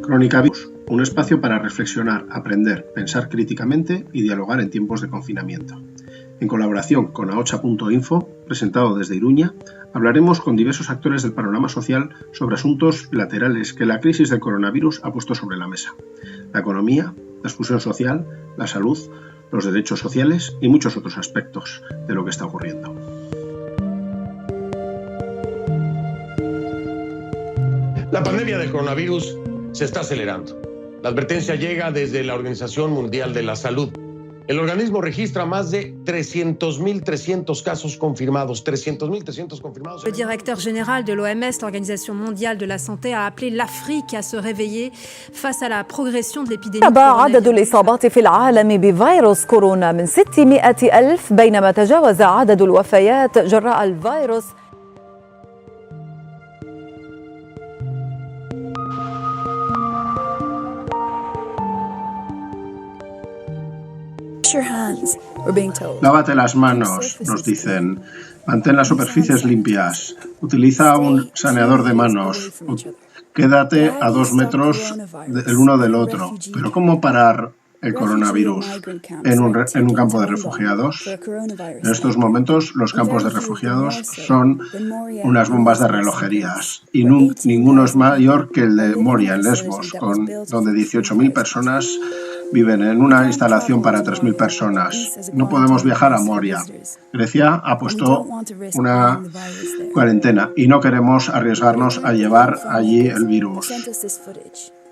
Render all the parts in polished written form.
Crónica Virus, un espacio para reflexionar, aprender, pensar críticamente y dialogar en tiempos de confinamiento. En colaboración con ahocha.info, presentado desde Iruña, hablaremos con diversos actores del panorama social sobre asuntos bilaterales que la crisis del coronavirus ha puesto sobre la mesa. La economía, la exclusión social, la salud, los derechos sociales y muchos otros aspectos de lo que está ocurriendo. La pandemia del coronavirus se está acelerando. La advertencia llega desde la Organización Mundial de la Salud. El organismo registra más de 300.300 casos confirmados. 300.300 confirmados. Le directeur général de l'OMS, l'Organisation mondiale de la santé, a appelé l'Afrique à se réveiller face à la progression de l'épidémie. عدد الإصابات في العالم بفيروس كورونا من 600,000 بينما تجاوز عدد الوفيات جراء الفيروس. Lávate las manos, nos dicen. Mantén las superficies limpias. Utiliza un saneador de manos. Quédate a 2 metros el uno del otro. Pero ¿cómo parar el coronavirus en un campo de refugiados? En estos momentos los campos de refugiados son unas bombas de relojerías y ninguno es mayor que el de Moria, en Lesbos, donde 18.000 personas viven en una instalación para 3.000 personas. No podemos viajar a Moria. Grecia ha puesto una cuarentena y no queremos arriesgarnos a llevar allí el virus.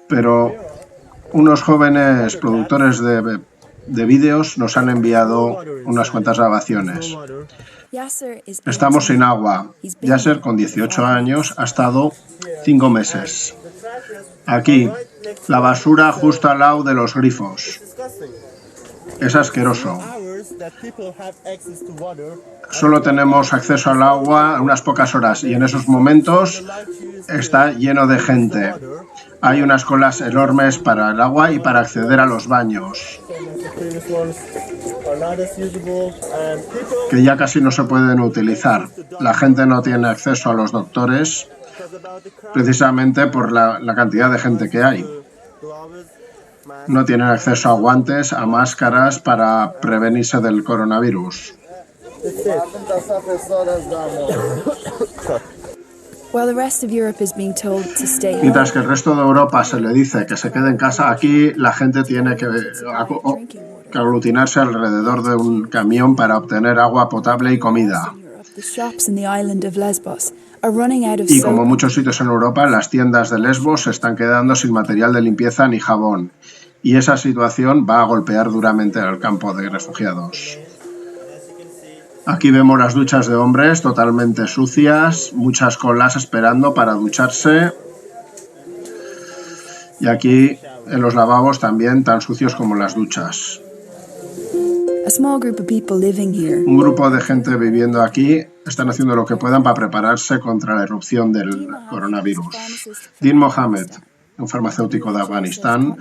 Pero unos jóvenes productores de vídeos nos han enviado unas cuantas grabaciones. Estamos sin agua. Yasser, con 18 años, ha estado 5 meses. Aquí, la basura justo al lado de los grifos. Es asqueroso. Solo tenemos acceso al agua unas pocas horas y en esos momentos está lleno de gente. Hay unas colas enormes para el agua y para acceder a los baños, que ya casi no se pueden utilizar. La gente no tiene acceso a los doctores precisamente por la cantidad de gente que hay. No tienen acceso a guantes, a máscaras para prevenirse del coronavirus. Mientras que el resto de Europa se le dice que se quede en casa, aquí la gente tiene que aglutinarse alrededor de un camión para obtener agua potable y comida. Y como muchos sitios en Europa, las tiendas de Lesbos se están quedando sin material de limpieza ni jabón. Y esa situación va a golpear duramente al campo de refugiados. Aquí vemos las duchas de hombres totalmente sucias, muchas colas esperando para ducharse. Y aquí en los lavabos también tan sucios como las duchas. Un grupo de gente viviendo aquí están haciendo lo que puedan para prepararse contra la irrupción del coronavirus. Din Mohammed, un farmacéutico de Afganistán.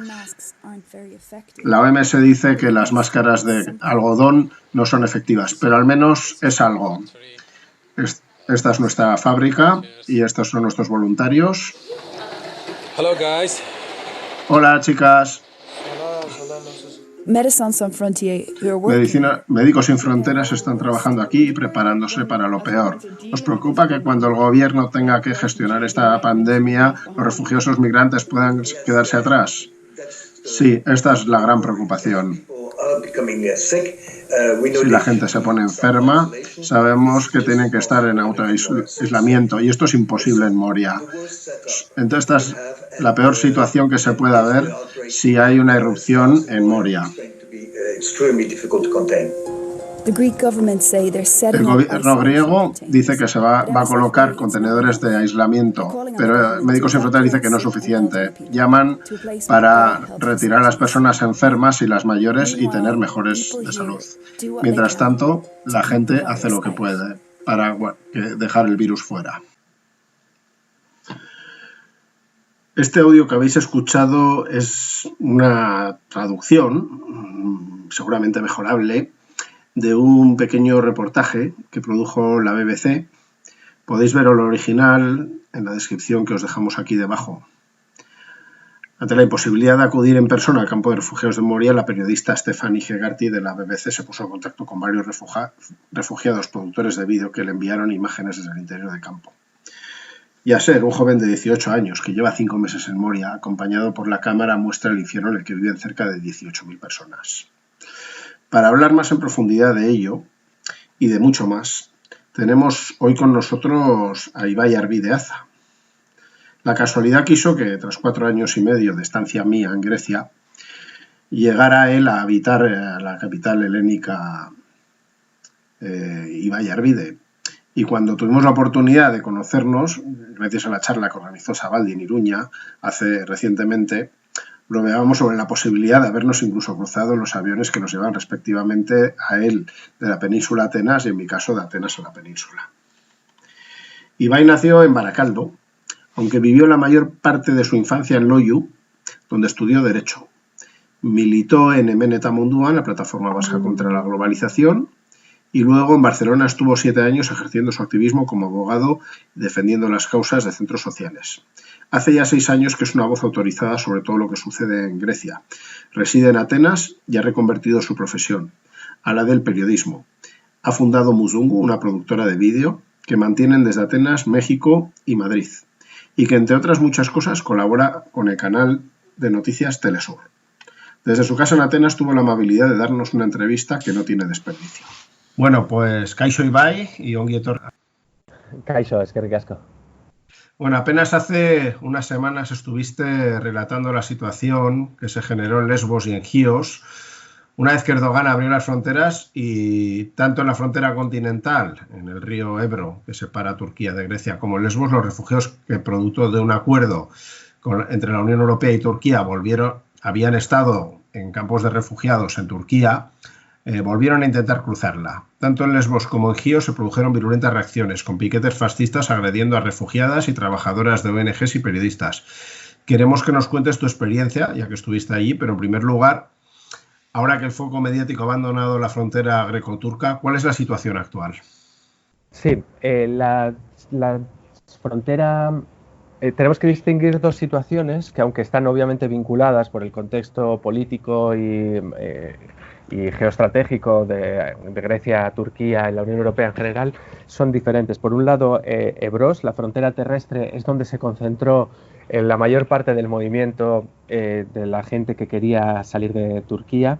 La OMS dice que las máscaras de algodón no son efectivas, pero al menos es algo. Esta es nuestra fábrica y estos son nuestros voluntarios. Hello, guys. Hola, chicas. Médicos Sin Fronteras están trabajando aquí y preparándose para lo peor. ¿Os preocupa que cuando el gobierno tenga que gestionar esta pandemia, los refugiados migrantes puedan quedarse atrás? Sí, esta es la gran preocupación. Si la gente se pone enferma, sabemos que tienen que estar en autoaislamiento y esto es imposible en Moria. Entonces, esta es la peor situación que se pueda ver si hay una irrupción en Moria. El gobierno griego dice que se va a colocar contenedores de aislamiento, pero Médicos Sin Fronteras dice que no es suficiente. Llaman para retirar a las personas enfermas y las mayores y tener mejores de salud. Mientras tanto, la gente hace lo que puede para dejar el virus fuera. Este audio que habéis escuchado es una traducción, seguramente mejorable, de un pequeño reportaje que produjo la BBC. Podéis ver el original en la descripción que os dejamos aquí debajo. Ante la imposibilidad de acudir en persona al campo de refugiados de Moria, la periodista Stephanie Hegarty de la BBC se puso en contacto con varios refugiados productores de vídeo que le enviaron imágenes desde el interior del campo. Yasser, un joven de 18 años que lleva 5 meses en Moria, acompañado por la cámara, muestra el infierno en el que viven cerca de 18.000 personas. Para hablar más en profundidad de ello y de mucho más, tenemos hoy con nosotros a Ibai Arbi de Aza. La casualidad quiso que, tras 4 años y medio de estancia mía en Grecia, llegara él a habitar a la capital helénica Ibai Arbi. Y cuando tuvimos la oportunidad de conocernos, gracias a la charla que organizó Sabaldi en Iruña recientemente, bromeábamos sobre la posibilidad de habernos incluso cruzado en los aviones que nos llevan respectivamente a él de la península a Atenas y en mi caso de Atenas a la península. Ibai nació en Baracaldo, aunque vivió la mayor parte de su infancia en Loiu, donde estudió Derecho. Militó en Hemen Eta Munduan, la plataforma vasca contra la globalización, y luego en Barcelona estuvo 7 años ejerciendo su activismo como abogado y defendiendo las causas de centros sociales. Hace ya 6 años que es una voz autorizada sobre todo lo que sucede en Grecia. Reside en Atenas y ha reconvertido su profesión a la del periodismo. Ha fundado Muzungu, una productora de vídeo que mantienen desde Atenas, México y Madrid, y que, entre otras muchas cosas, colabora con el canal de noticias Telesur. Desde su casa en Atenas tuvo la amabilidad de darnos una entrevista que no tiene desperdicio. Bueno, pues Kaixo Ibai y ongi etorri. Kaixo, eskerrik asko. Bueno, apenas hace unas semanas estuviste relatando la situación que se generó en Lesbos y en Chios, una vez que Erdogan abrió las fronteras, y tanto en la frontera continental, en el río Ebro, que separa Turquía de Grecia, como en Lesbos, los refugiados que, producto de un acuerdo entre la Unión Europea y Turquía, habían estado en campos de refugiados en Turquía, volvieron a intentar cruzarla. Tanto en Lesbos como en Chios se produjeron virulentas reacciones, con piquetes fascistas agrediendo a refugiadas y trabajadoras de ONGs y periodistas. Queremos que nos cuentes tu experiencia, ya que estuviste allí, pero en primer lugar, ahora que el foco mediático ha abandonado la frontera greco-turca, ¿cuál es la situación actual? Sí, la frontera... tenemos que distinguir dos situaciones que, aunque están obviamente vinculadas por el contexto político y geoestratégico de Grecia, Turquía y la Unión Europea en general, son diferentes. Por un lado, Evros, la frontera terrestre, es donde se concentró la mayor parte del movimiento de la gente que quería salir de Turquía.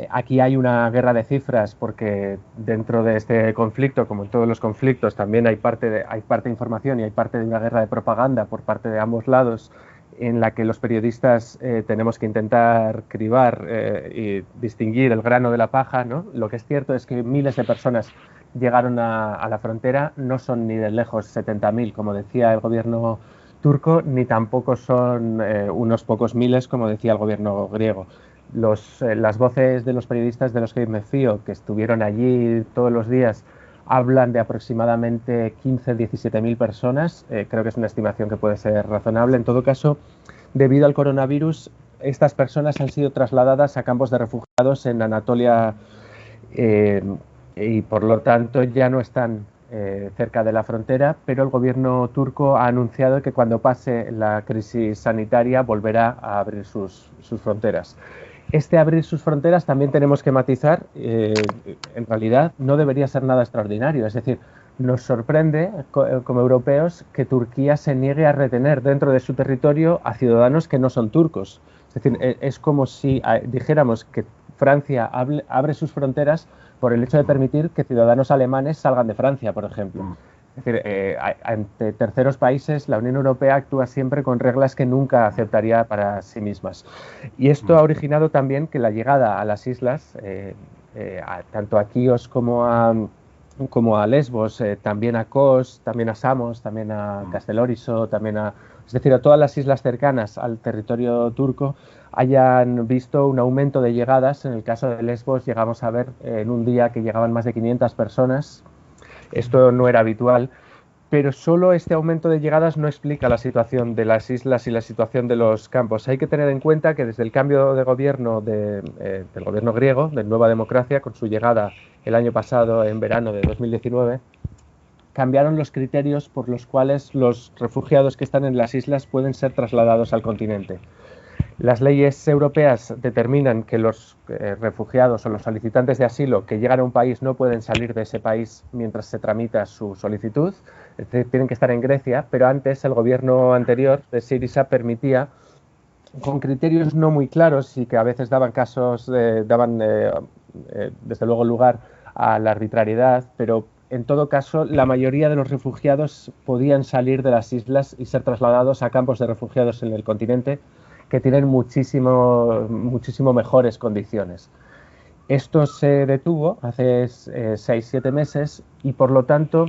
Aquí hay una guerra de cifras, porque dentro de este conflicto, como en todos los conflictos, también hay parte de información y hay parte de una guerra de propaganda por parte de ambos lados, en la que los periodistas tenemos que intentar cribar y distinguir el grano de la paja, ¿no? Lo que es cierto es que miles de personas llegaron a la frontera, no son ni de lejos 70.000, como decía el gobierno turco, ni tampoco son unos pocos miles, como decía el gobierno griego. Las voces de los periodistas de los que me fío, que estuvieron allí todos los días, hablan de aproximadamente 17.000 personas. Creo que es una estimación que puede ser razonable. En todo caso, debido al coronavirus, estas personas han sido trasladadas a campos de refugiados en Anatolia y por lo tanto ya no están cerca de la frontera, pero el gobierno turco ha anunciado que cuando pase la crisis sanitaria volverá a abrir sus fronteras. Este abrir sus fronteras también tenemos que matizar, en realidad no debería ser nada extraordinario, es decir, nos sorprende como europeos que Turquía se niegue a retener dentro de su territorio a ciudadanos que no son turcos. Es decir, es como si dijéramos que Francia abre sus fronteras por el hecho de permitir que ciudadanos alemanes salgan de Francia, por ejemplo. Es decir, ante terceros países, la Unión Europea actúa siempre con reglas que nunca aceptaría para sí mismas. Y esto ha originado también que la llegada a las islas, tanto a Chios como a Lesbos, también a Kos, también a Samos, también a Castellorizo, es decir, a todas las islas cercanas al territorio turco, hayan visto un aumento de llegadas. En el caso de Lesbos llegamos a ver en un día que llegaban más de 500 personas. Esto no era habitual, pero solo este aumento de llegadas no explica la situación de las islas y la situación de los campos. Hay que tener en cuenta que desde el cambio de gobierno del gobierno griego, de Nueva Democracia, con su llegada el año pasado, en verano de 2019, cambiaron los criterios por los cuales los refugiados que están en las islas pueden ser trasladados al continente. Las leyes europeas determinan que los refugiados o los solicitantes de asilo que llegan a un país no pueden salir de ese país mientras se tramita su solicitud, es decir, tienen que estar en Grecia, pero antes el gobierno anterior de Syriza permitía, con criterios no muy claros y que a veces daban desde luego lugar a la arbitrariedad, pero en todo caso la mayoría de los refugiados podían salir de las islas y ser trasladados a campos de refugiados en el continente que tienen muchísimo mejores condiciones. Esto se detuvo hace 6-7 meses y por lo tanto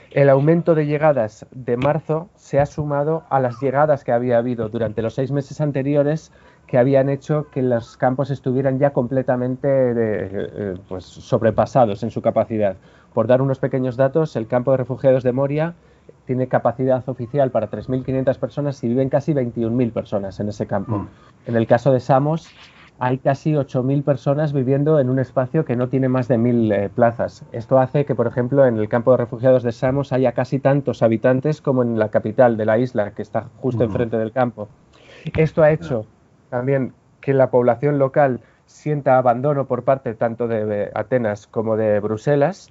el aumento de llegadas de marzo se ha sumado a las llegadas que había habido durante los 6 meses anteriores, que habían hecho que los campos estuvieran ya completamente sobrepasados en su capacidad. Por dar unos pequeños datos, el campo de refugiados de Moria tiene capacidad oficial para 3.500 personas y viven casi 21.000 personas en ese campo. En el caso de Samos hay casi 8.000 personas viviendo en un espacio que no tiene más de 1.000 plazas. Esto hace que, por ejemplo, en el campo de refugiados de Samos haya casi tantos habitantes como en la capital de la isla, que está justo enfrente del campo. Esto ha hecho también que la población local sienta abandono por parte tanto de Atenas como de Bruselas.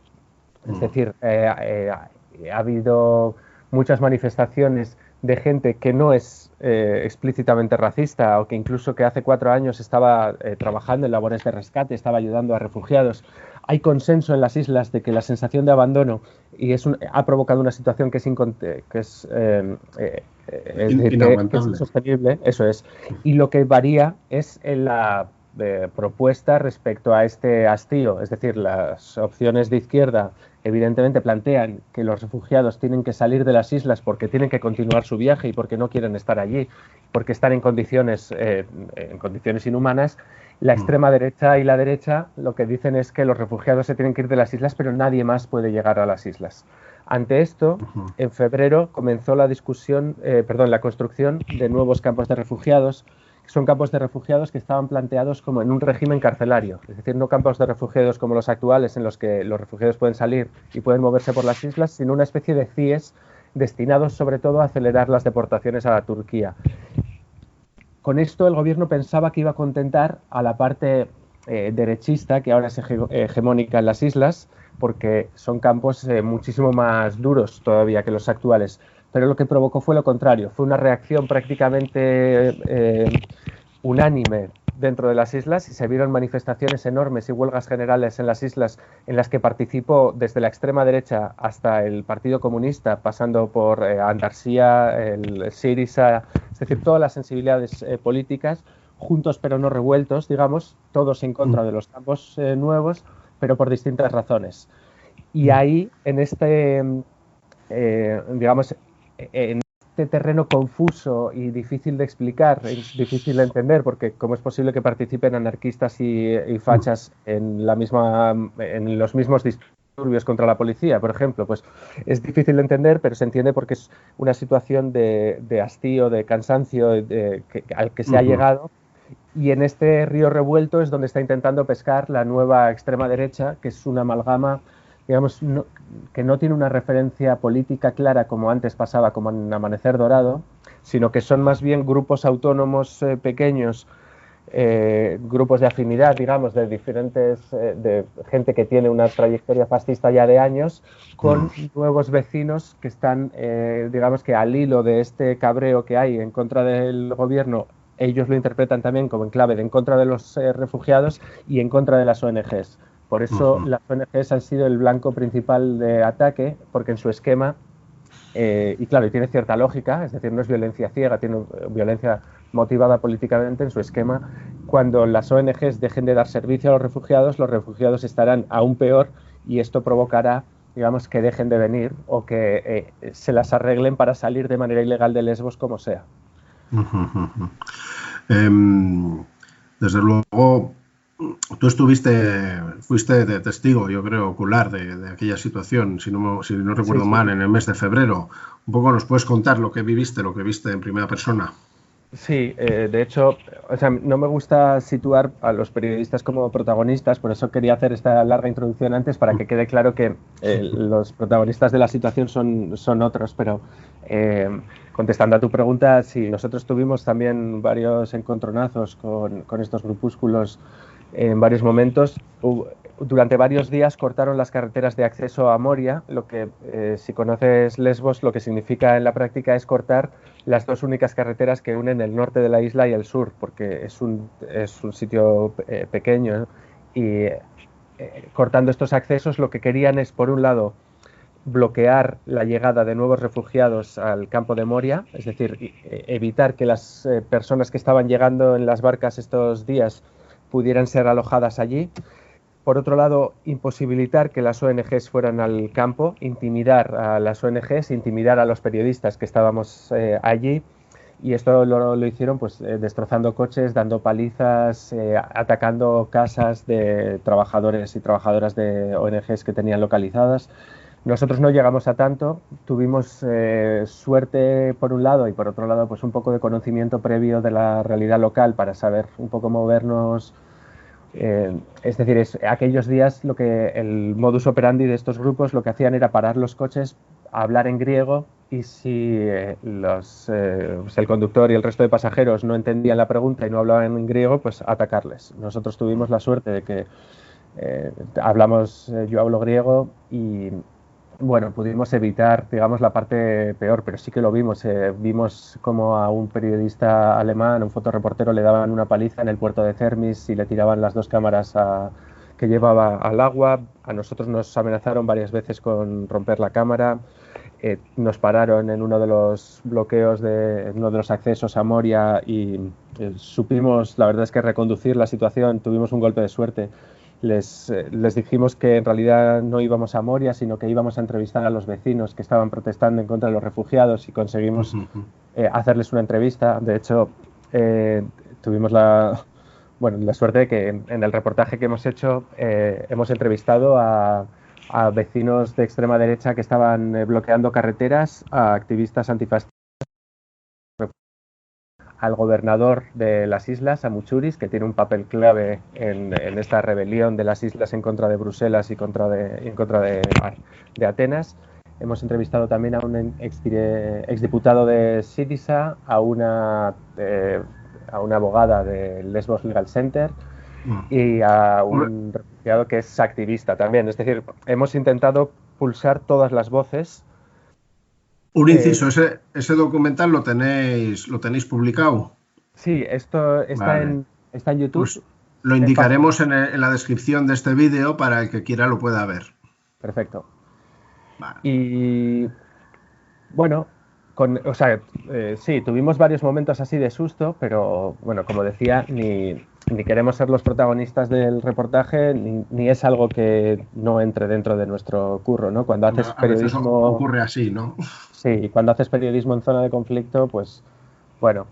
Es decir, ha habido muchas manifestaciones de gente que no es explícitamente racista o que incluso que hace 4 años estaba trabajando en labores de rescate, estaba ayudando a refugiados. Hay consenso en las islas de que la sensación de abandono ha provocado una situación que es insostenible, eso es. Y lo que varía es en la propuesta respecto a este hastío, es decir, las opciones de izquierda evidentemente plantean que los refugiados tienen que salir de las islas porque tienen que continuar su viaje y porque no quieren estar allí, porque están en condiciones inhumanas. La extrema derecha y la derecha lo que dicen es que los refugiados se tienen que ir de las islas, pero nadie más puede llegar a las islas. Ante esto, en febrero comenzó la construcción de nuevos campos de refugiados. Son campos de refugiados que estaban planteados como en un régimen carcelario, es decir, no campos de refugiados como los actuales en los que los refugiados pueden salir y pueden moverse por las islas, sino una especie de CIES destinados sobre todo a acelerar las deportaciones a la Turquía. Con esto el gobierno pensaba que iba a contentar a la parte derechista, que ahora es hegemónica en las islas, porque son campos muchísimo más duros todavía que los actuales. Pero lo que provocó fue lo contrario, fue una reacción prácticamente unánime dentro de las islas y se vieron manifestaciones enormes y huelgas generales en las islas en las que participó desde la extrema derecha hasta el Partido Comunista, pasando por Andarsía, el Syriza, es decir, todas las sensibilidades políticas, juntos pero no revueltos, digamos, todos en contra de los campos nuevos, pero por distintas razones. Y ahí, en este, en este terreno confuso y difícil de explicar, difícil de entender, porque cómo es posible que participen anarquistas y fachas en los mismos disturbios contra la policía, por ejemplo, pues es difícil de entender, pero se entiende porque es una situación de hastío, de cansancio al que se ha llegado. Y en este río revuelto es donde está intentando pescar la nueva extrema derecha, que es una amalgama, digamos, que no tiene una referencia política clara como antes pasaba, como en Amanecer Dorado, sino que son más bien grupos autónomos pequeños, grupos de afinidad, digamos, de diferentes, de gente que tiene una trayectoria fascista ya de años, con nuevos vecinos que están, digamos, que al hilo de este cabreo que hay en contra del gobierno. Ellos lo interpretan también como en clave de en contra de los refugiados y en contra de las ONGs. Por eso las ONGs han sido el blanco principal de ataque, porque en su esquema, y claro, y tiene cierta lógica, es decir, no es violencia ciega, tiene violencia motivada políticamente en su esquema. Cuando las ONGs dejen de dar servicio a los refugiados estarán aún peor y esto provocará, digamos, que dejen de venir o que se las arreglen para salir de manera ilegal de Lesbos como sea. Desde luego, tú fuiste de testigo, yo creo, ocular de aquella situación, si no recuerdo mal, en el mes de febrero. Un poco nos puedes contar lo que viste en primera persona. Sí, de hecho, o sea, no me gusta situar a los periodistas como protagonistas, por eso quería hacer esta larga introducción antes para que quede claro que los protagonistas de la situación son otros, pero contestando a tu pregunta, sí, nosotros tuvimos también varios encontronazos con estos grupúsculos en varios momentos. Durante varios días cortaron las carreteras de acceso a Moria, lo que, si conoces Lesbos, lo que significa en la práctica es cortar las dos únicas carreteras que unen el norte de la isla y el sur, porque es un sitio pequeño, ¿no? Y cortando estos accesos lo que querían es, por un lado, bloquear la llegada de nuevos refugiados al campo de Moria, es decir, evitar que las personas que estaban llegando en las barcas estos días pudieran ser alojadas allí. Por otro lado, imposibilitar que las ONGs fueran al campo, intimidar a las ONGs, intimidar a los periodistas que estábamos allí, y esto lo hicieron pues destrozando coches, dando palizas, atacando casas de trabajadores y trabajadoras de ONGs que tenían localizadas. Nosotros no llegamos a tanto, tuvimos suerte por un lado y por otro lado pues un poco de conocimiento previo de la realidad local para saber un poco movernos. Es decir, aquellos días lo que el modus operandi de estos grupos lo que hacían era parar los coches, hablar en griego, y si el conductor y el resto de pasajeros no entendían la pregunta y no hablaban en griego, pues atacarles. Nosotros tuvimos la suerte de que yo hablo griego y bueno, pudimos evitar, digamos, la parte peor, pero sí que lo vimos. Vimos como a un periodista alemán, un fotoreportero, le daban una paliza en el puerto de Cermis y le tiraban las dos cámaras que llevaba al agua. A nosotros nos amenazaron varias veces con romper la cámara. Nos pararon en uno de los bloqueos, en uno de los accesos a Moria y supimos, la verdad es que reconducir la situación. Tuvimos un golpe de suerte. Les dijimos que en realidad no íbamos a Moria, sino que íbamos a entrevistar a los vecinos que estaban protestando en contra de los refugiados, y conseguimos hacerles una entrevista. De hecho, tuvimos la suerte de que en el reportaje que hemos hecho hemos entrevistado a vecinos de extrema derecha que estaban bloqueando carreteras, a activistas antifascistas, al gobernador de las islas, a Muchuris, que tiene un papel clave en esta rebelión de las islas en contra de Bruselas y en contra de Atenas. Hemos entrevistado también a un exdiputado de Syriza, a una abogada de Lesbos Legal Center y a un refugiado que es activista también. Es decir, hemos intentado pulsar todas las voces. Un inciso, ese documental lo tenéis publicado. Sí, esto está en YouTube. Pues lo indicaremos en la descripción de este vídeo para el que quiera lo pueda ver. Perfecto. Vale. Y bueno, sí, tuvimos varios momentos así de susto, pero bueno, como decía, ni queremos ser los protagonistas del reportaje, ni es algo que no entre dentro de nuestro curro, ¿no? Cuando haces periodismo... ocurre así, ¿no? Sí, cuando haces periodismo en zona de conflicto, pues bueno,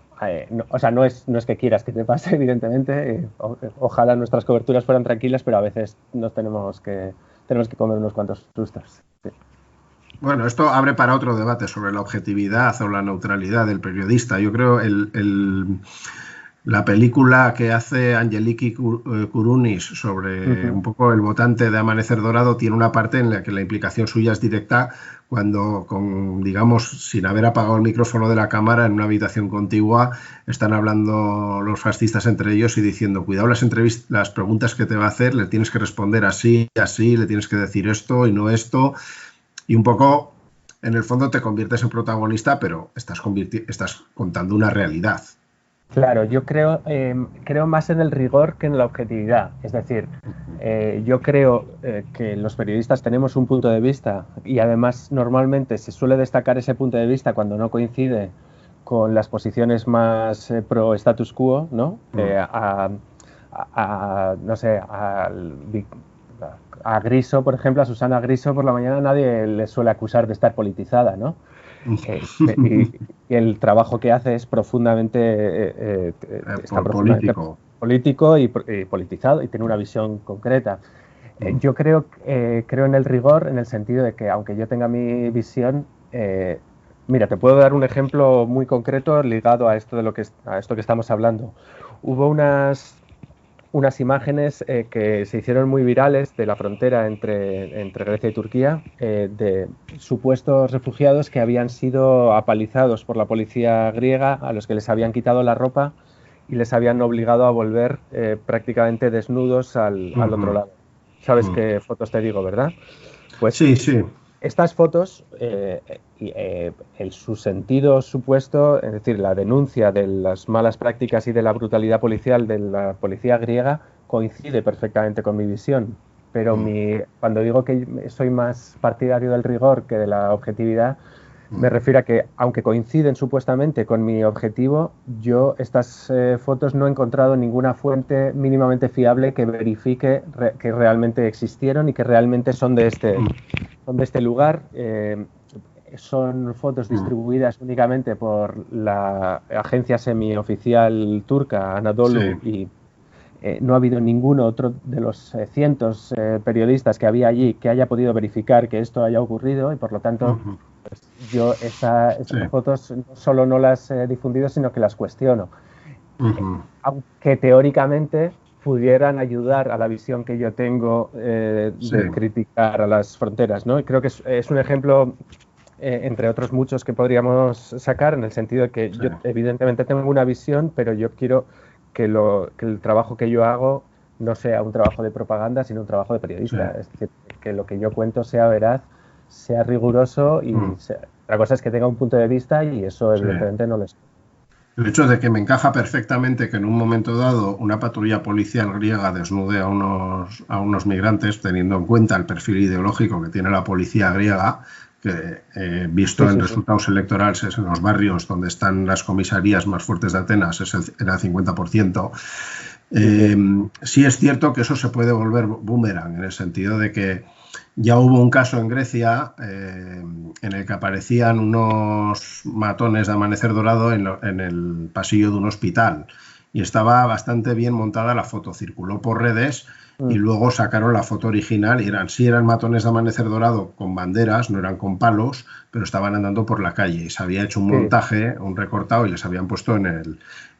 no es que quieras que te pase, evidentemente. Ojalá nuestras coberturas fueran tranquilas, pero a veces tenemos que comer unos cuantos sustos. Sí. Bueno, esto abre para otro debate sobre la objetividad o la neutralidad del periodista. Yo creo la película que hace Angeliki Kourounis sobre un poco el votante de Amanecer Dorado tiene una parte en la que la implicación suya es directa cuando, digamos, sin haber apagado el micrófono de la cámara en una habitación contigua, están hablando los fascistas entre ellos y diciendo, cuidado las preguntas que te va a hacer, le tienes que responder así, le tienes que decir esto y no esto. Y un poco, en el fondo, te conviertes en protagonista, pero estás contando una realidad. Claro, yo creo más en el rigor que en la objetividad. Es decir, yo creo que los periodistas tenemos un punto de vista y además normalmente se suele destacar ese punto de vista cuando no coincide con las posiciones más pro status quo, ¿no? A Griso, por ejemplo, a Susana Griso por la mañana nadie le suele acusar de estar politizada, ¿no? Y el trabajo que hace es profundamente político y politizado y tiene una visión concreta. Yo creo en el rigor en el sentido de que aunque yo tenga mi visión, Mira, te puedo dar un ejemplo muy concreto ligado a esto a esto que estamos hablando. Hubo unas imágenes que se hicieron muy virales de la frontera entre Grecia y Turquía, de supuestos refugiados que habían sido apalizados por la policía griega, a los que les habían quitado la ropa y les habían obligado a volver prácticamente desnudos al otro lado. ¿Sabes qué fotos te digo, verdad? Pues sí, sí. Estas fotos, su sentido supuesto, es decir, la denuncia de las malas prácticas y de la brutalidad policial de la policía griega, coincide perfectamente con mi visión. Pero cuando digo que soy más partidario del rigor que de la objetividad, me refiero a que, aunque coinciden supuestamente con mi objetivo, yo estas fotos no he encontrado ninguna fuente mínimamente fiable que verifique que realmente existieron y que realmente son de este lugar. Son fotos distribuidas únicamente por la agencia semioficial turca Anadolu, y no ha habido ningún otro de los cientos periodistas que había allí que haya podido verificar que esto haya ocurrido, y por lo tanto pues, yo estas fotos no solo no las he difundido, sino que las cuestiono. Aunque teóricamente pudieran ayudar a la visión que yo tengo de criticar a las fronteras, ¿no? Y creo que es un ejemplo, entre otros muchos, que podríamos sacar, en el sentido de que yo evidentemente tengo una visión, pero yo quiero que el trabajo que yo hago no sea un trabajo de propaganda, sino un trabajo de periodista. Es decir, que lo que yo cuento sea veraz, sea riguroso, y otra cosa es que tenga un punto de vista, y eso evidentemente no lo es. El hecho de que me encaja perfectamente que en un momento dado una patrulla policial griega desnude a unos migrantes, teniendo en cuenta el perfil ideológico que tiene la policía griega, que visto en resultados electorales en los barrios donde están las comisarías más fuertes de Atenas era el 50%. Sí es cierto que eso se puede volver boomerang, en el sentido de que ya hubo un caso en Grecia en el que aparecían unos matones de Amanecer Dorado en el pasillo de un hospital, y estaba bastante bien montada la foto, circuló por redes, y luego sacaron la foto original y eran matones de Amanecer Dorado con banderas, no eran con palos, pero estaban andando por la calle, y se había hecho un montaje, un recortado, y les habían puesto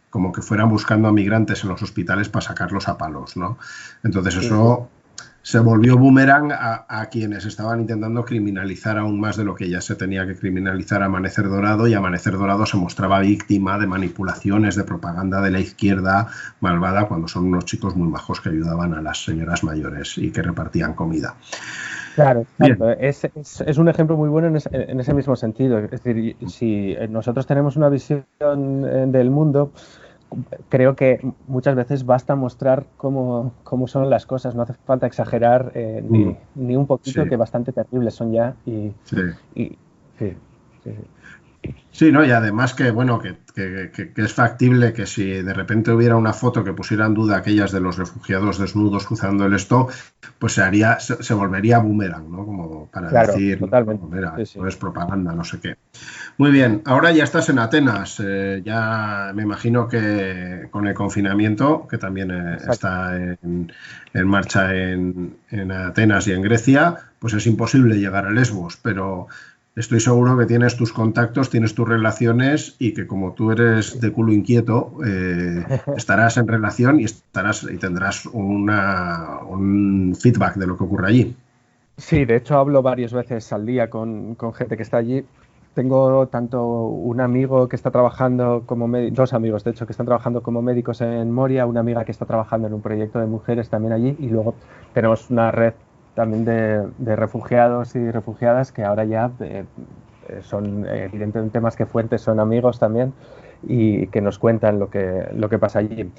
como que fueran buscando a migrantes en los hospitales para sacarlos a palos, ¿no? Entonces eso se volvió boomerang a quienes estaban intentando criminalizar aún más de lo que ya se tenía que criminalizar a Amanecer Dorado, y Amanecer Dorado se mostraba víctima de manipulaciones, de propaganda de la izquierda malvada, cuando son unos chicos muy majos que ayudaban a las señoras mayores y que repartían comida. Claro, es un ejemplo muy bueno en ese mismo sentido. Es decir, si nosotros tenemos una visión del mundo, creo que muchas veces basta mostrar cómo son las cosas, no hace falta exagerar ni un poquito, que bastante terribles son ya. Sí, ¿no? Y además que es factible que si de repente hubiera una foto que pusiera en duda aquellas de los refugiados desnudos cruzando el Esto, pues se volvería boomerang, ¿no? Como para decir, totalmente. Mira, no es propaganda, no sé qué. Muy bien, ahora ya estás en Atenas, ya me imagino que con el confinamiento, que también está en marcha en Atenas y en Grecia, pues es imposible llegar a Lesbos, pero estoy seguro que tienes tus contactos, tienes tus relaciones, y que como tú eres de culo inquieto, estarás en relación y tendrás un feedback de lo que ocurre allí. Sí, de hecho hablo varias veces al día con gente que está allí. Tengo tanto un amigo que está trabajando dos amigos, de hecho, que están trabajando como médicos en Moria, una amiga que está trabajando en un proyecto de mujeres también allí, y luego tenemos una red también de refugiados y refugiadas que ahora ya son evidentemente más que fuentes, son amigos también, y que nos cuentan lo que pasa allí.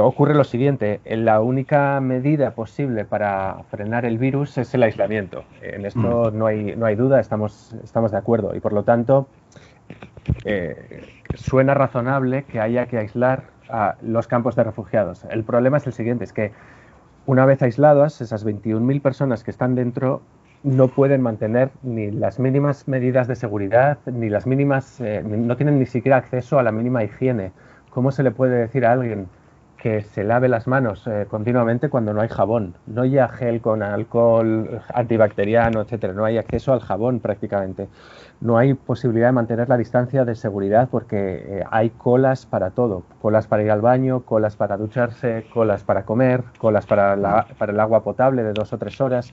Ocurre lo siguiente: la única medida posible para frenar el virus es el aislamiento. En esto no hay duda, estamos de acuerdo, y por lo tanto suena razonable que haya que aislar a los campos de refugiados. El problema es el siguiente, es que una vez aisladas, esas 21.000 personas que están dentro no pueden mantener ni las mínimas medidas de seguridad, ni las mínimas, no tienen ni siquiera acceso a la mínima higiene. ¿Cómo se le puede decir a alguien que se lave las manos continuamente cuando no hay jabón. No hay gel con alcohol antibacteriano, etcétera. No hay acceso al jabón prácticamente. No hay posibilidad de mantener la distancia de seguridad porque hay colas para todo. Colas para ir al baño, colas para ducharse, colas para comer, colas para el agua potable de 2 o 3 horas.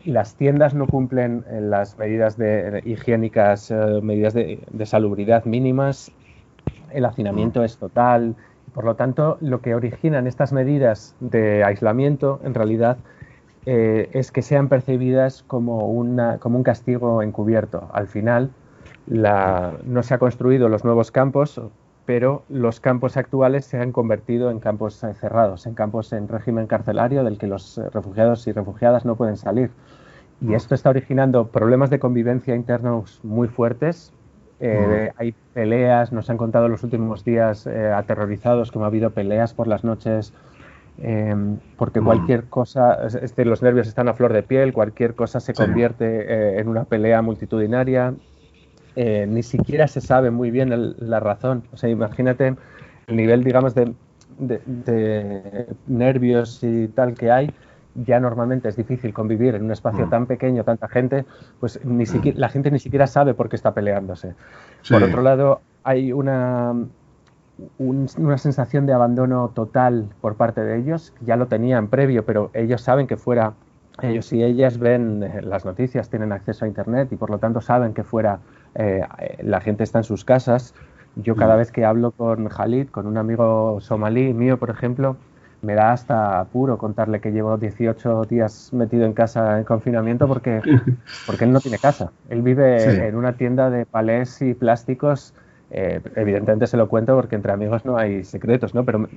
Las tiendas no cumplen las medidas higiénicas, medidas de salubridad mínimas. El hacinamiento es total. Por lo tanto, lo que originan estas medidas de aislamiento, en realidad, es que sean percibidas como un castigo encubierto. Al final, no se han construido los nuevos campos, pero los campos actuales se han convertido en campos cerrados, en campos en régimen carcelario del que los refugiados y refugiadas no pueden salir. Y esto está originando problemas de convivencia internos muy fuertes. Hay peleas, nos han contado los últimos días aterrorizados como ha habido peleas por las noches porque cualquier cosa, los nervios están a flor de piel, cualquier cosa se convierte en una pelea multitudinaria, ni siquiera se sabe muy bien la razón. O sea, imagínate el nivel, digamos, de nervios y tal que hay. Ya normalmente es difícil convivir en un espacio tan pequeño, tanta gente, pues la gente ni siquiera sabe por qué está peleándose. Sí. Por otro lado, hay una sensación de abandono total por parte de ellos. Ya lo tenían previo, pero ellos saben que fuera, ellos y ellas ven las noticias, tienen acceso a Internet y por lo tanto saben que fuera la gente está en sus casas. Yo cada vez que hablo con Khalid, con un amigo somalí mío, por ejemplo, me da hasta apuro contarle que llevo 18 días metido en casa en confinamiento porque él no tiene casa. Él vive en una tienda de palés y plásticos. Evidentemente se lo cuento porque entre amigos no hay secretos, ¿no? Pero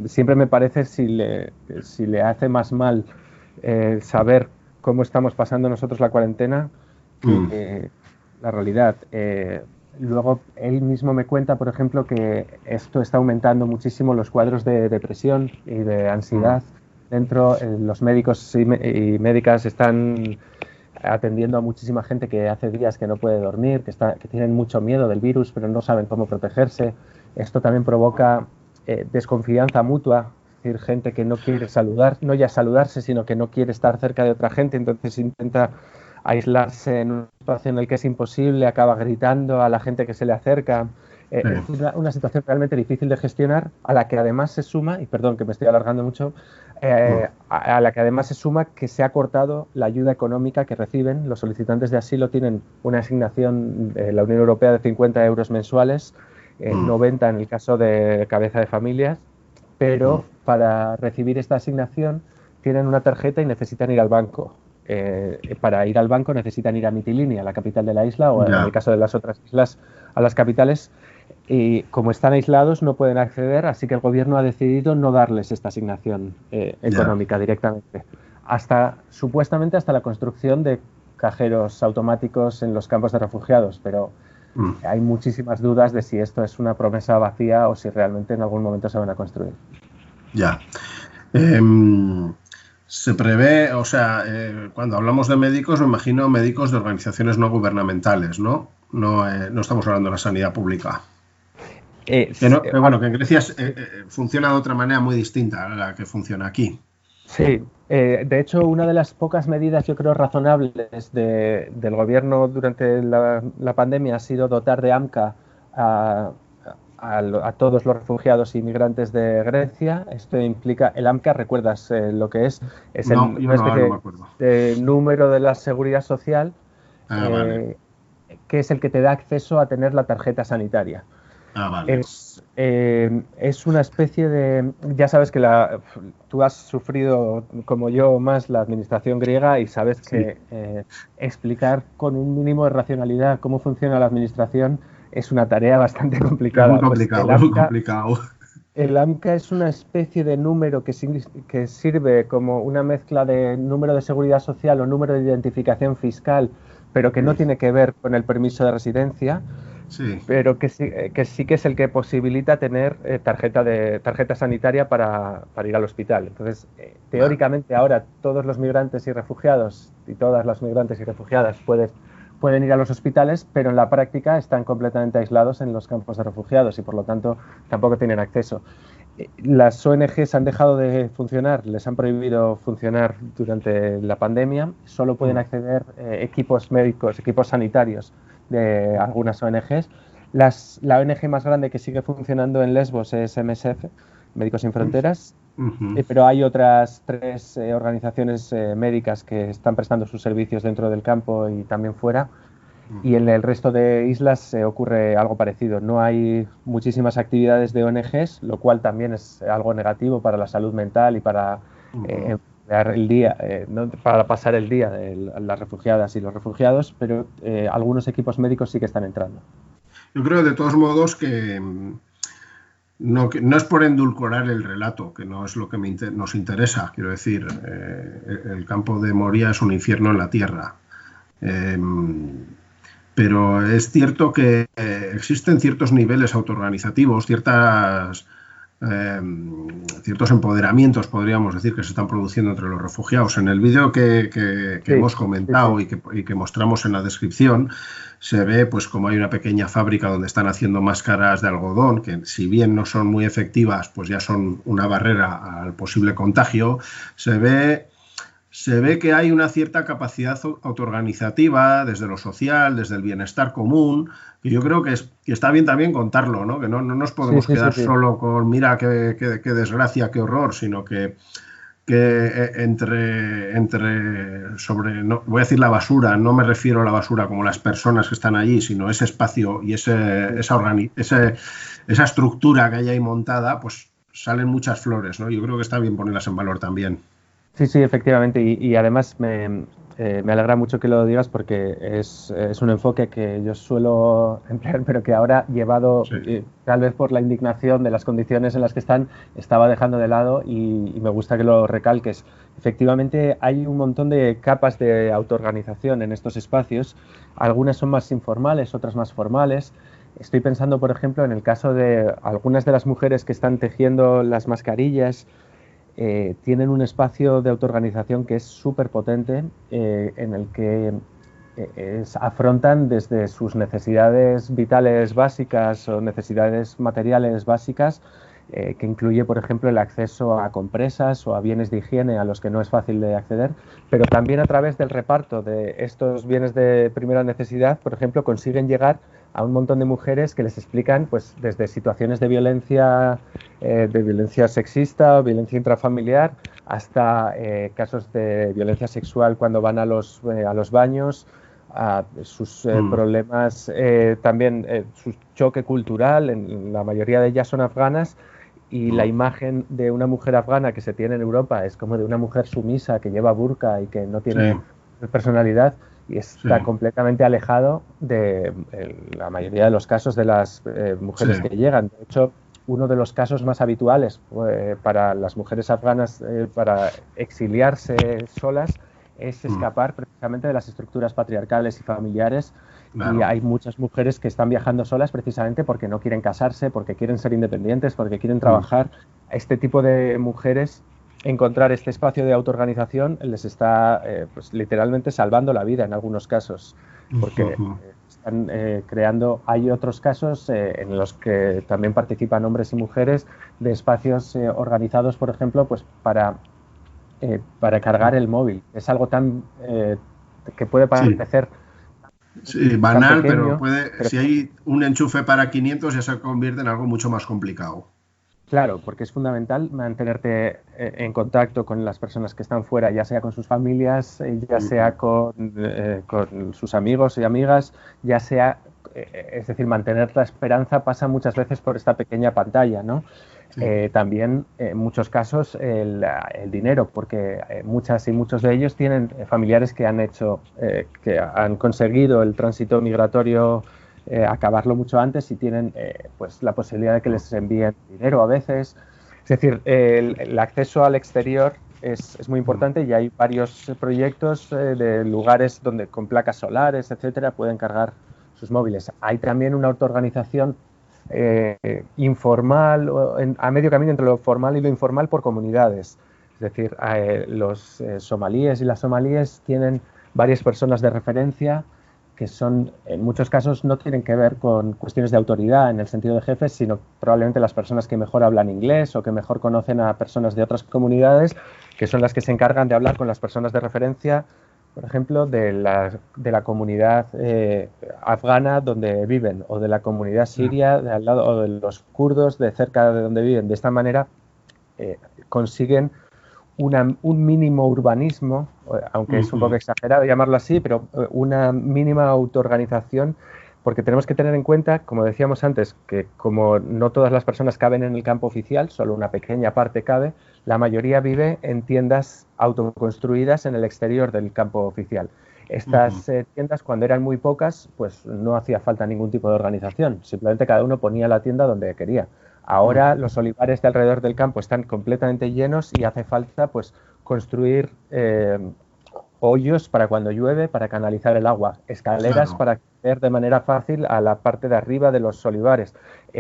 siempre me parece si le hace más mal saber cómo estamos pasando nosotros la cuarentena que la realidad. Luego, él mismo me cuenta, por ejemplo, que esto está aumentando muchísimo los cuadros de depresión y de ansiedad. Dentro, los médicos y médicas están atendiendo a muchísima gente que hace días que no puede dormir, que tienen mucho miedo del virus, pero no saben cómo protegerse. Esto también provoca desconfianza mutua, es decir, gente que no quiere no ya saludarse, sino que no quiere estar cerca de otra gente, entonces intenta aislarse en un espacio en el que es imposible, acaba gritando a la gente que se le acerca. Es una situación realmente difícil de gestionar, a la que además se suma, y perdón que me estoy alargando mucho, a la que además se suma que se ha cortado la ayuda económica que reciben. Los solicitantes de asilo tienen una asignación de la Unión Europea de 50 euros mensuales, 90 en el caso de cabeza de familias, pero para recibir esta asignación tienen una tarjeta y necesitan ir al banco. Para ir al banco necesitan ir a Mitilini, a la capital de la isla, o en el caso de las otras islas, a las capitales, y como están aislados no pueden acceder, así que el gobierno ha decidido no darles esta asignación económica directamente, supuestamente hasta la construcción de cajeros automáticos en los campos de refugiados, pero hay muchísimas dudas de si esto es una promesa vacía o si realmente en algún momento se van a construir. Ya. Se prevé, o sea, cuando hablamos de médicos, me imagino médicos de organizaciones no gubernamentales, ¿no? No estamos hablando de la sanidad pública. Bueno, que en Grecia funciona de otra manera muy distinta a la que funciona aquí. Sí, de hecho, una de las pocas medidas, yo creo, razonables del gobierno durante la pandemia ha sido dotar de AMCA a todos los refugiados e inmigrantes de Grecia. Esto implica, el AMCA, ¿recuerdas lo que es? Es una especie de número de la seguridad social, vale, que es el que te da acceso a tener la tarjeta sanitaria. Vale. Es una especie de... Ya sabes que tú has sufrido, como yo, más la administración griega y sabes que explicar con un mínimo de racionalidad cómo funciona la administración es una tarea bastante complicada. Es muy complicado. El AMCA es una especie de número que sirve como una mezcla de número de seguridad social o número de identificación fiscal, pero que no tiene que ver con el permiso de residencia, pero que sí que es el que posibilita tener tarjeta sanitaria para ir al hospital. Entonces, teóricamente ahora todos los migrantes y refugiados y todas las migrantes y refugiadas pueden ir a los hospitales, pero en la práctica están completamente aislados en los campos de refugiados y por lo tanto tampoco tienen acceso. Las ONGs han dejado de funcionar, les han prohibido funcionar durante la pandemia. Solo pueden acceder equipos médicos, equipos sanitarios de algunas ONGs. La ONG más grande que sigue funcionando en Lesbos es MSF, Médicos Sin Fronteras, pero hay otras 3 organizaciones médicas que están prestando sus servicios dentro del campo y también fuera. Y en el resto de islas ocurre algo parecido. No hay muchísimas actividades de ONGs, lo cual también es algo negativo para la salud mental y para el día, ¿no? Para pasar el día de las refugiadas y los refugiados, pero algunos equipos médicos sí que están entrando. Yo creo de todos modos que no es por endulcorar el relato, que no es lo que nos interesa. Quiero decir, el campo de Moria es un infierno en la tierra. Pero es cierto que existen ciertos niveles autoorganizativos, ciertos empoderamientos, podríamos decir, que se están produciendo entre los refugiados. En el vídeo que hemos comentado y que mostramos en la descripción, se ve pues como hay una pequeña fábrica donde están haciendo máscaras de algodón, que si bien no son muy efectivas, pues ya son una barrera al posible contagio. Se ve que hay una cierta capacidad autoorganizativa desde lo social, desde el bienestar común, que yo creo que está bien también contarlo, ¿no? Que no nos podemos quedar solo con mira qué desgracia, qué horror, sino que no, voy a decir la basura, no me refiero a la basura como las personas que están allí, sino ese espacio y esa estructura que hay ahí montada, pues salen muchas flores, ¿no? Yo creo que está bien ponerlas en valor también. Sí, efectivamente, y además me alegra mucho que lo digas porque es un enfoque que yo suelo emplear, pero que ahora, llevado tal vez por la indignación de las condiciones en las que estaba dejando de lado, y me gusta que lo recalques. Efectivamente, hay un montón de capas de autoorganización en estos espacios. Algunas son más informales, otras más formales. Estoy pensando, por ejemplo, en el caso de algunas de las mujeres que están tejiendo las mascarillas. Tienen un espacio de autoorganización que es súper potente, en el que afrontan desde sus necesidades vitales básicas o necesidades materiales básicas, que incluye, por ejemplo, el acceso a compresas o a bienes de higiene a los que no es fácil de acceder, pero también a través del reparto de estos bienes de primera necesidad, por ejemplo, consiguen llegar a un montón de mujeres que les explican pues desde situaciones de violencia sexista, violencia intrafamiliar, hasta casos de violencia sexual cuando van a los baños, a sus problemas, también su choque cultural. En la mayoría de ellas son afganas, y la imagen de una mujer afgana que se tiene en Europa es como de una mujer sumisa que lleva burka y que no tiene personalidad. Y está completamente alejado de la mayoría de los casos de las mujeres que llegan. De hecho, uno de los casos más habituales para las mujeres afganas para exiliarse solas es escapar precisamente de las estructuras patriarcales y familiares. Claro. Y hay muchas mujeres que están viajando solas precisamente porque no quieren casarse, porque quieren ser independientes, porque quieren trabajar. A este tipo de mujeres, encontrar este espacio de autoorganización les está pues literalmente salvando la vida en algunos casos, porque están creando. Hay otros casos en los que también participan hombres y mujeres, de espacios organizados, por ejemplo, pues para cargar el móvil. Es algo tan que puede parecer banal, pero si hay un enchufe para 500 ya se convierte en algo mucho más complicado. Claro, porque es fundamental mantenerte en contacto con las personas que están fuera, ya sea con sus familias, ya sea con sus amigos y amigas, ya sea, es decir, mantener la esperanza pasa muchas veces por esta pequeña pantalla, ¿no? También, en muchos casos, el dinero, porque muchas y muchos de ellos tienen familiares que han conseguido el tránsito migratorio, acabarlo mucho antes, y tienen pues la posibilidad de que les envíen dinero a veces. Es decir, el acceso al exterior es muy importante, y hay varios proyectos de lugares donde con placas solares, etcétera, pueden cargar sus móviles. Hay también una autoorganización informal, a medio camino entre lo formal y lo informal, por comunidades. Es decir, los somalíes y las somalíes tienen varias personas de referencia que son, en muchos casos, no tienen que ver con cuestiones de autoridad en el sentido de jefes, sino probablemente las personas que mejor hablan inglés o que mejor conocen a personas de otras comunidades, que son las que se encargan de hablar con las personas de referencia, por ejemplo, de la comunidad afgana donde viven, o de la comunidad siria de al lado, o de los kurdos de cerca de donde viven. De esta manera consiguen un mínimo urbanismo, aunque es un poco exagerado llamarlo así, pero una mínima autoorganización, porque tenemos que tener en cuenta, como decíamos antes, que como no todas las personas caben en el campo oficial, solo una pequeña parte cabe, la mayoría vive en tiendas autoconstruidas en el exterior del campo oficial. Estas tiendas, cuando eran muy pocas, pues no hacía falta ningún tipo de organización, simplemente cada uno ponía la tienda donde quería. Ahora los olivares de alrededor del campo están completamente llenos y hace falta pues construir hoyos para cuando llueve, para canalizar el agua, escaleras para acceder de manera fácil a la parte de arriba de los olivares,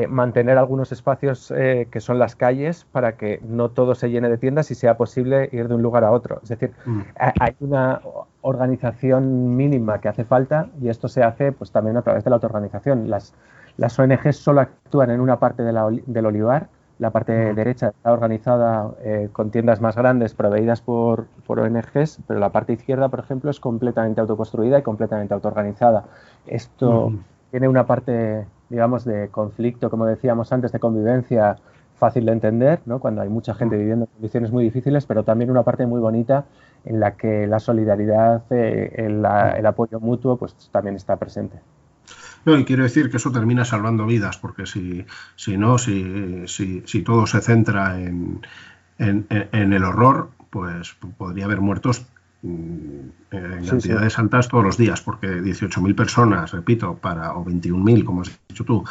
mantener algunos espacios que son las calles para que no todo se llene de tiendas y sea posible ir de un lugar a otro. Es decir, hay una organización mínima que hace falta, y esto se hace pues también a través de la autoorganización. Las ONGs solo actúan en una parte del olivar. La parte derecha está organizada con tiendas más grandes proveídas por ONGs, pero la parte izquierda, por ejemplo, es completamente autoconstruida y completamente autoorganizada. Esto tiene una parte, digamos, de conflicto, como decíamos antes, de convivencia fácil de entender, ¿no? Cuando hay mucha gente viviendo en condiciones muy difíciles, pero también una parte muy bonita en la que la solidaridad, el apoyo mutuo, pues también está presente. No, y quiero decir que eso termina salvando vidas, porque si todo se centra en el horror, pues podría haber muertos en cantidades altas todos los días, porque 18.000 personas, repito, o 21.000, como has dicho tú,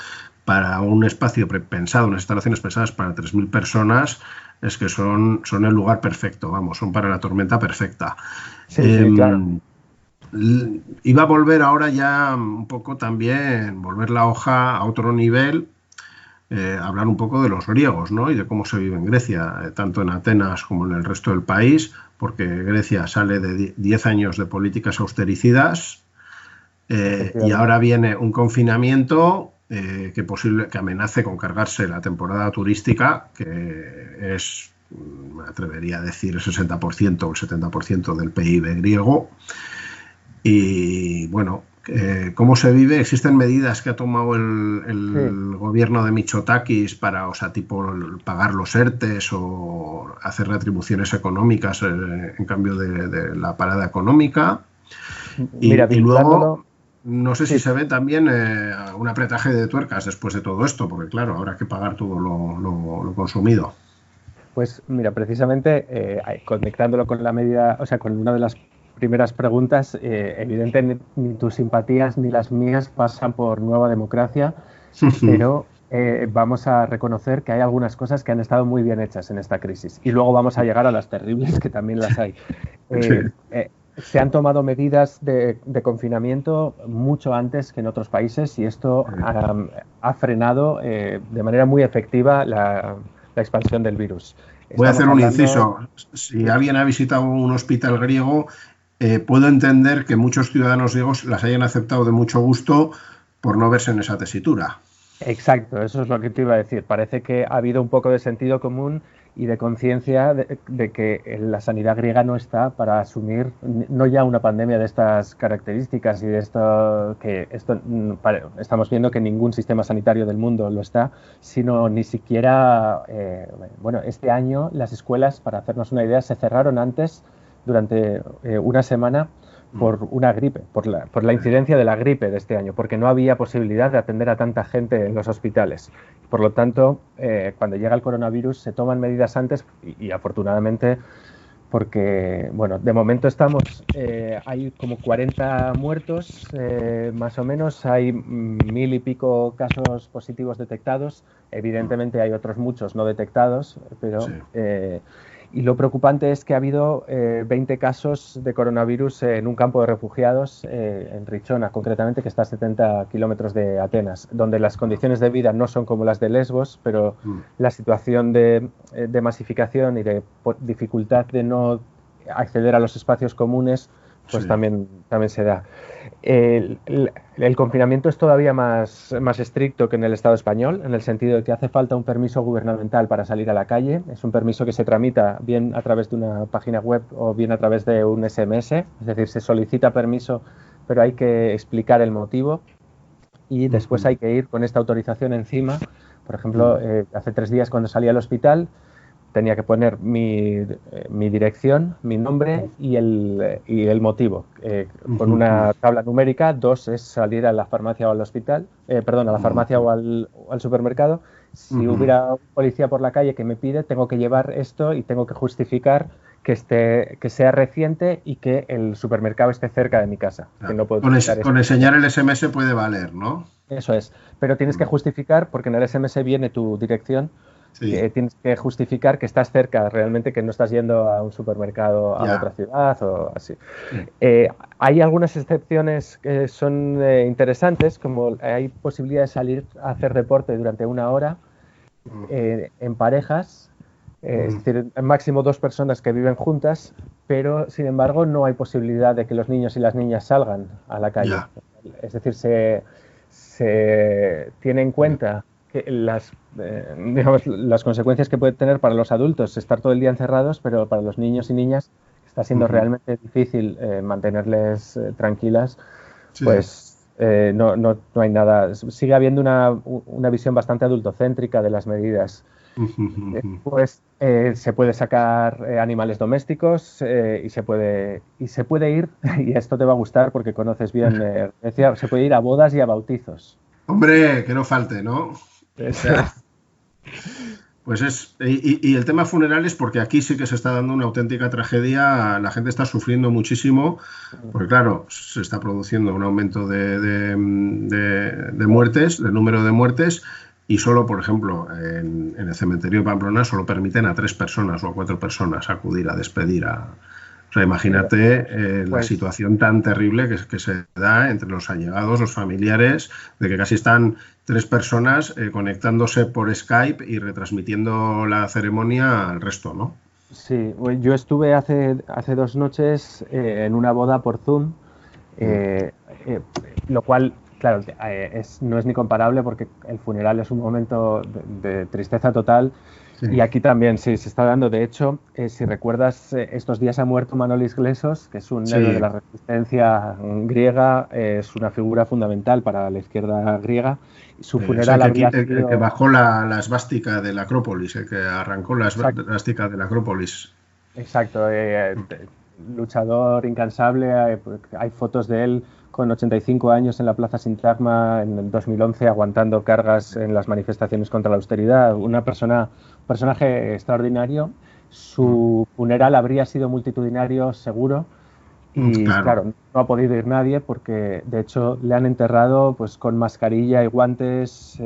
para un espacio pensado, unas instalaciones pensadas para 3.000 personas, es que son el lugar perfecto, vamos, son para la tormenta perfecta. Sí, claro. Iba a volver ahora ya un poco también, volver la hoja a otro nivel, hablar un poco de los griegos, ¿no? Y de cómo se vive en Grecia, tanto en Atenas como en el resto del país, porque Grecia sale de 10 años de políticas austericidas y ahora viene un confinamiento que amenace con cargarse la temporada turística, que es, me atrevería a decir, el 60% o el 70% del PIB griego. Y bueno, ¿cómo se vive? ¿Existen medidas que ha tomado el gobierno de Mitsotakis para, tipo pagar los ERTEs o hacer retribuciones económicas en cambio de la parada económica? Y luego, no sé si se ve también un apretaje de tuercas después de todo esto, porque claro, habrá que pagar todo lo consumido. Pues mira, precisamente conectándolo con la medida, o sea, con una de las primeras preguntas, evidentemente ni tus simpatías ni las mías pasan por Nueva Democracia, pero vamos a reconocer que hay algunas cosas que han estado muy bien hechas en esta crisis, y luego vamos a llegar a las terribles, que también las hay. Se han tomado medidas de confinamiento mucho antes que en otros países, y esto ha frenado de manera muy efectiva la expansión del virus. Voy a hacer un inciso. Si alguien ha visitado un hospital griego, puedo entender que muchos ciudadanos griegos las hayan aceptado de mucho gusto por no verse en esa tesitura. Exacto, eso es lo que te iba a decir. Parece que ha habido un poco de sentido común y de conciencia de que la sanidad griega no está para asumir no ya una pandemia de estas características y de esto estamos viendo que ningún sistema sanitario del mundo lo está, sino ni siquiera este año las escuelas, para hacernos una idea, se cerraron antes durante una semana por una gripe, por la incidencia de la gripe de este año, porque no había posibilidad de atender a tanta gente en los hospitales. Por lo tanto, cuando llega el coronavirus se toman medidas antes y afortunadamente, porque, bueno, de momento hay como 40 muertos, más o menos, hay 1.000 y pico casos positivos detectados, evidentemente hay otros muchos no detectados, pero... Sí. Y lo preocupante es que ha habido 20 casos de coronavirus en un campo de refugiados, en Richona concretamente, que está a 70 kilómetros de Atenas, donde las condiciones de vida no son como las de Lesbos, pero la situación de masificación y de dificultad de no acceder a los espacios comunes pues también se da. El confinamiento es todavía más estricto que en el Estado español, en el sentido de que hace falta un permiso gubernamental para salir a la calle. Es un permiso que se tramita bien a través de una página web o bien a través de un SMS, es decir, se solicita permiso, pero hay que explicar el motivo y después hay que ir con esta autorización encima. Por ejemplo, hace 3 días cuando salí al hospital tenía que poner mi dirección, mi nombre y el motivo. Con una tabla numérica, 2 es salir a la farmacia o al hospital, a la farmacia o al supermercado. Si hubiera un policía por la calle que me pide, tengo que llevar esto y tengo que justificar que sea reciente y que el supermercado esté cerca de mi casa. Que no puedo con enseñar el SMS puede valer, ¿no? Eso es, pero tienes que justificar, porque en el SMS viene tu dirección. Sí. Tienes que justificar que estás cerca realmente, que no estás yendo a un supermercado a otra ciudad o así. Hay algunas excepciones que son interesantes, como hay posibilidad de salir a hacer deporte durante 1 hora en parejas, es decir, máximo 2 personas que viven juntas, pero sin embargo no hay posibilidad de que los niños y las niñas salgan a la calle. Es decir, se tiene en cuenta que las consecuencias que puede tener para los adultos estar todo el día encerrados, pero para los niños y niñas está siendo realmente difícil mantenerles tranquilas, pues no hay nada. Sigue habiendo una visión bastante adultocéntrica de las medidas. Pues se puede sacar animales domésticos y se puede ir, y esto te va a gustar porque conoces bien, se puede ir a bodas y a bautizos. Hombre, que no falte, ¿no? Pues y el tema funerales, porque aquí sí que se está dando una auténtica tragedia, la gente está sufriendo muchísimo, porque claro, se está produciendo un aumento de muertes, del número de muertes, y solo, por ejemplo, en el cementerio de Pamplona solo permiten a 3 personas o a 4 personas acudir a despedir a... O sea, imagínate la situación tan terrible que se da entre los allegados, los familiares, de que casi están 3 personas conectándose por Skype y retransmitiendo la ceremonia al resto, ¿no? Sí, yo estuve hace 2 noches en una boda por Zoom, lo cual, claro, no es ni comparable porque el funeral es un momento de tristeza total. Sí. Y aquí también sí se está dando. De hecho, si recuerdas, estos días ha muerto Manolis Glesos, que es un héroe de la resistencia griega, es una figura fundamental para la izquierda griega. Su funeral habría sido... El que bajó la esvástica de la Acrópolis, el que arrancó la esvástica de la Acrópolis. Exacto, luchador incansable. Hay fotos de él con 85 años en la Plaza Sintagma en el 2011 aguantando cargas en las manifestaciones contra la austeridad. Un personaje extraordinario. Su funeral habría sido multitudinario seguro y claro, no ha podido ir nadie porque de hecho le han enterrado pues con mascarilla y guantes,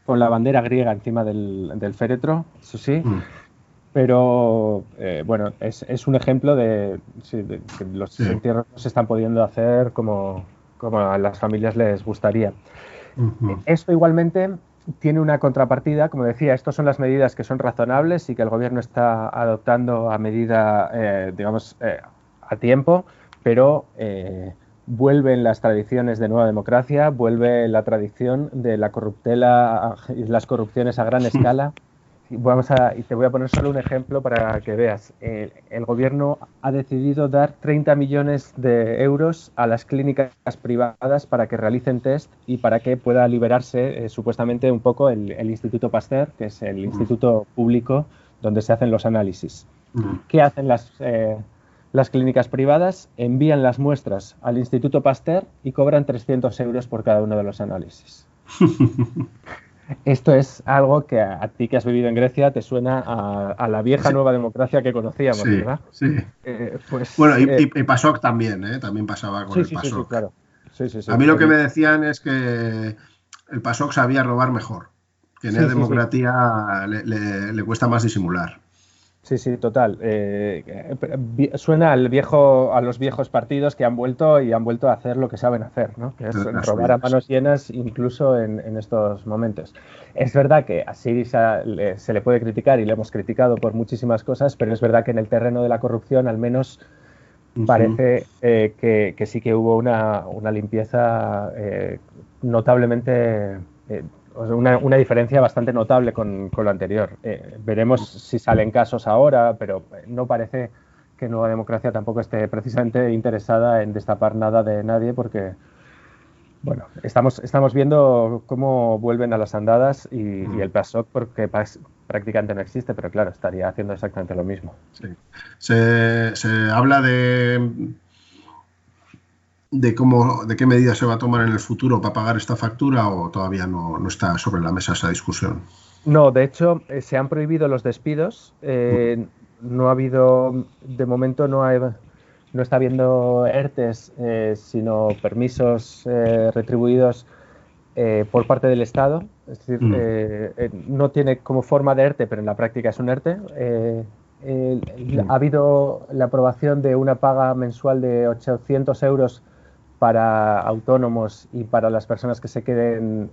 con la bandera griega encima del féretro, eso sí. Pero bueno, es un ejemplo de que los entierros no se están pudiendo hacer como a las familias les gustaría. Esto igualmente tiene una contrapartida, como decía, estas son las medidas que son razonables y que el gobierno está adoptando a medida, a tiempo, pero vuelven las tradiciones de Nueva Democracia, vuelve la tradición de la corruptela y las corrupciones a gran escala. Y te voy a poner solo un ejemplo para que veas. El gobierno ha decidido dar 30 millones de euros a las clínicas privadas para que realicen test y para que pueda liberarse supuestamente un poco el Instituto Pasteur, que es el instituto público donde se hacen los análisis. ¿Qué hacen las clínicas privadas? Envían las muestras al Instituto Pasteur y cobran 300 euros por cada uno de los análisis. Esto es algo que a ti que has vivido en Grecia te suena a la vieja Nueva Democracia que conocíamos, ¿verdad? Sí. Bueno, y PASOK también, también pasaba con el PASOK. Sí, claro. Sí, a mí lo que me decían es que el PASOK sabía robar mejor, que en Nueva Democracia le cuesta más disimular. Sí, total. Suena a los viejos partidos que han vuelto a hacer lo que saben hacer, ¿no? Que es robar a manos llenas incluso en estos momentos. Es verdad que a Syriza se le puede criticar y le hemos criticado por muchísimas cosas, pero es verdad que en el terreno de la corrupción al menos parece que sí que hubo una limpieza notablemente, una diferencia bastante notable con lo anterior. Veremos si salen casos ahora, pero no parece que Nueva Democracia tampoco esté precisamente interesada en destapar nada de nadie, porque bueno, estamos viendo cómo vuelven a las andadas y el PASOK, porque prácticamente no existe, pero claro, estaría haciendo exactamente lo mismo. Sí. Se habla de qué medidas se va a tomar en el futuro para pagar esta factura, o todavía no está sobre la mesa esa discusión. No, de hecho, se han prohibido los despidos. No ha habido, de momento no está habiendo ERTEs, sino permisos retribuidos por parte del Estado. Es decir, no tiene como forma de ERTE, pero en la práctica es un ERTE. Ha habido la aprobación de una paga mensual de 800 euros para autónomos y para las personas que se queden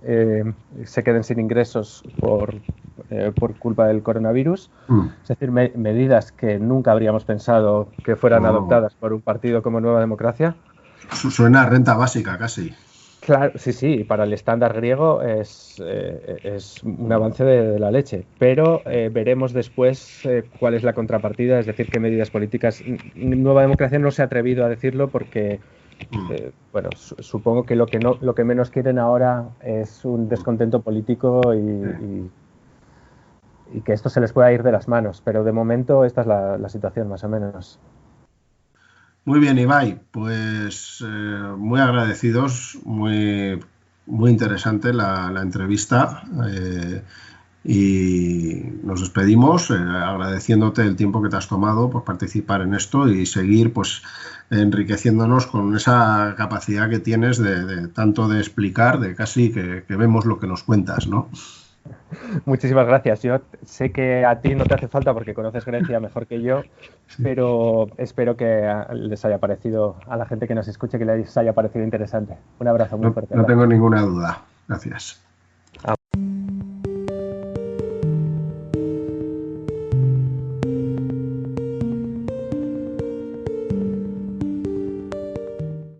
sin ingresos por culpa del coronavirus. Es decir, medidas que nunca habríamos pensado que fueran adoptadas por un partido como Nueva Democracia. Suena a renta básica casi. Claro, sí, para el estándar griego es un avance de la leche, pero veremos después cuál es la contrapartida, es decir, qué medidas políticas. Nueva Democracia no se ha atrevido a decirlo porque bueno, supongo que lo que menos quieren ahora es un descontento político y que esto se les pueda ir de las manos, pero de momento esta es la situación más o menos. Muy bien, Ibai, pues muy agradecidos, muy interesante la entrevista, y nos despedimos agradeciéndote el tiempo que te has tomado por participar en esto y seguir pues enriqueciéndonos con esa capacidad que tienes de tanto de explicar, de casi que vemos lo que nos cuentas, ¿no? Muchísimas gracias. Yo sé que a ti no te hace falta porque conoces Grecia mejor que yo, pero espero que les haya parecido, a la gente que nos escuche, que les haya parecido interesante. Un abrazo muy fuerte. No tengo ninguna duda. Gracias.